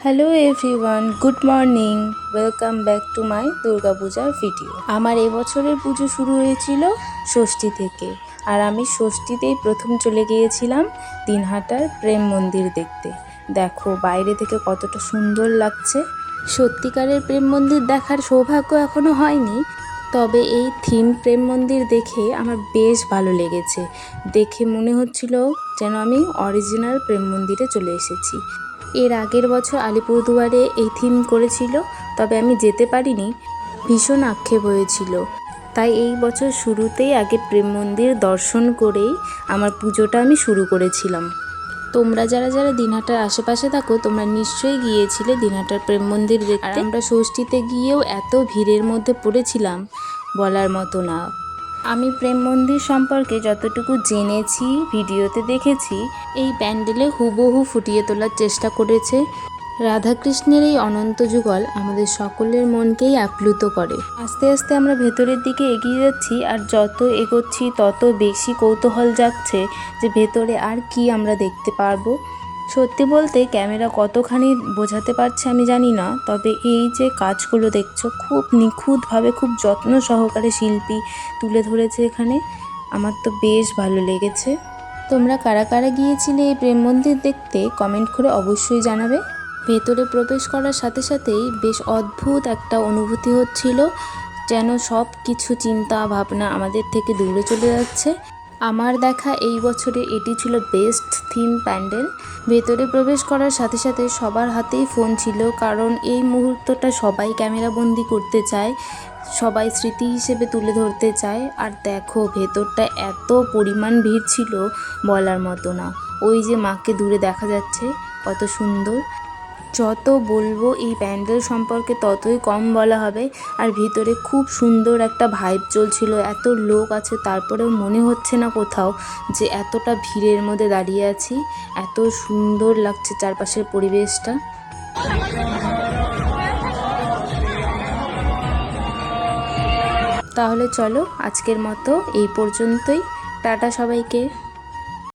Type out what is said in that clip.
Hello everyone, good morning. Welcome back to my Durga পূজার video. আমার এবছরের পুজো শুরু হয়েছিল ষষ্ঠী থেকে, আর আমি ষষ্ঠীতেই প্রথম চলে গিয়েছিলাম দিনহাটার প্রেম মন্দির দেখতে। দেখো বাইরে থেকে কতটা সুন্দর লাগছে। সত্যিকারের প্রেম মন্দির দেখার সৌভাগ্য এখনও হয়নি, তবে এই থিম প্রেম মন্দির দেখে আমার বেশ ভালো লেগেছে। দেখে মনে হচ্ছিল যেন আমি অরিজিনাল প্রেম মন্দিরে চলে এসেছি। এর আগের বছর আলিপুরদুয়ারে এই থিম করেছিল, তবে আমি যেতে পারিনি, ভীষণ আক্ষেপ হয়েছিল। তাই এই বছর শুরুতেই আগে প্রেম মন্দির দর্শন করেই আমার পুজোটা আমি শুরু করেছিলাম। তোমরা যারা যারা দিনহাটার আশেপাশে থাকো তোমরা নিশ্চয়ই গিয়েছিলে দিনহাটার প্রেম মন্দির দেখতে। আর আমরা ষষ্ঠীতে গিয়েও এত ভিড়ের মধ্যে পড়েছিলাম বলার মতো না। আমি প্রেম মন্দির সম্পর্কে যতটুকু জেনেছি, ভিডিওতে দেখেছি, এই প্যান্ডেলে হুবহু ফুটিয়ে তোলার চেষ্টা করেছে। রাধাকৃষ্ণের এই অনন্ত যুগল আমাদের সকলের মনকেই আপ্লুত করে। আস্তে আস্তে আমরা ভেতরের দিকে এগিয়ে যাচ্ছি, আর যত এগোচ্ছি তত বেশি কৌতূহল জাগছে যে ভেতরে আর কি আমরা দেখতে পারবো। সত্যি বলতে ক্যামেরা কতখানি বোঝাতে পারছে আমি জানি না, তবে এই যে কাজগুলো দেখছো খুব নিখুঁতভাবে, খুব যত্ন সহকারে শিল্পী তুলে ধরেছে এখানে। আমার তো বেশ ভালো লেগেছে। তোমরা কারা কারা গিয়েছিলে এই প্রেম মন্দির দেখতে কমেন্ট করে অবশ্যই জানাবে। ভেতরে প্রবেশ করার সাথে সাথেই বেশ অদ্ভুত একটা অনুভূতি হচ্ছিল, যেন সব কিছু চিন্তা ভাবনা আমাদের থেকে দূরে চলে যাচ্ছে। আমার দেখা এই বছরে এটি ছিল বেস্ট থিম প্যান্ডেল। ভেতরে প্রবেশ করার সাথে সাথে সবার হাতেই ফোন ছিল, কারণ এই মুহূর্তটা সবাই ক্যামেরাবন্দি করতে চায়, সবাই স্মৃতি হিসেবে তুলে ধরতে চায়। আর দেখো ভেতরটা এত পরিমাণ ভিড় ছিল বলার মতো না। ওই যে মাকে দূরে দেখা যাচ্ছে, কত সুন্দর। যত বলবো এই প্যান্ডেল সম্পর্কে ততই কম বলা হবে। আর ভিতরে খুব সুন্দর একটা ভাইব চলছিল, এত লোক আছে তারপরেও মনে হচ্ছে না কোথাও যে এতটা ভিড়ের মধ্যে দাঁড়িয়ে আছি। এত সুন্দর লাগছে চারপাশের পরিবেশটা। তাহলে চলো আজকের মতো এই পর্যন্তই। টাটা সবাইকে।